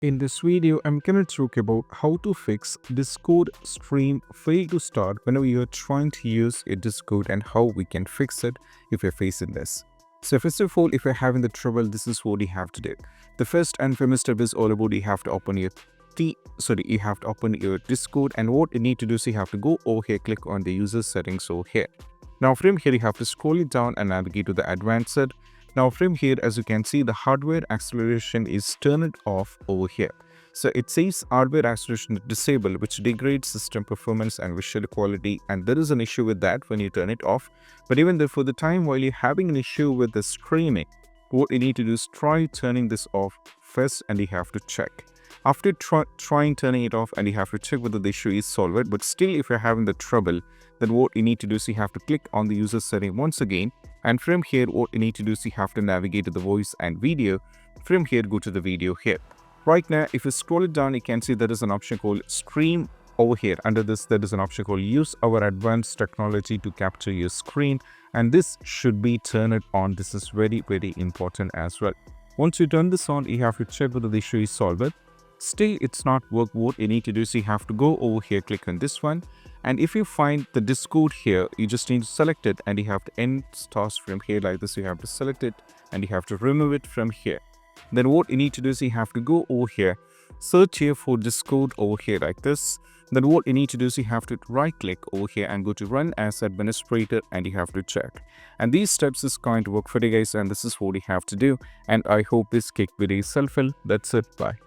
In this video, I'm going to talk about how to fix Discord stream fail to start whenever you're trying to use a Discord and how we can fix it if you're facing this. So first of all, if you're having the trouble, this is what you have to do. The first and famous step is all about you have to open your Discord, and what you need to do is you have to go over here, click on the user settings over here. Now from here, you have to scroll it down and navigate to the advanced. Now from here, as you can see, the hardware acceleration is turned off over here. So it says hardware acceleration disabled, which degrades system performance and visual quality, and there is an issue with that when you turn it off. But even though for the time while you're having an issue with the streaming, what you need to do is try turning this off first, and you have to check. After trying turning it off, and you have to check whether the issue is solved. But still, if you're having the trouble, then what you need to do is you have to click on the user setting once again. And from here, what you need to do is you have to navigate to the voice and video. From here, go to the video here. Right now, if you scroll it down, you can see there is an option called stream over here. Under this, there is an option called use our advanced technology to capture your screen. And this should be turned on. This is very, very important as well. Once you turn this on, you have to check whether the issue is solved. Still, it's not work. What you need to do is you have to go over here, click on this one. And if you find the Discord here, you just need to select it, and you have to end stars from here like this. You have to select it and you have to remove it from here. Then what you need to do is you have to go over here, search here for Discord over here like this. Then what you need to do is you have to right click over here and go to run as administrator, and you have to check. And these steps is going to work for you guys, and this is what you have to do. And I hope this kick video is helpful. That's it. Bye.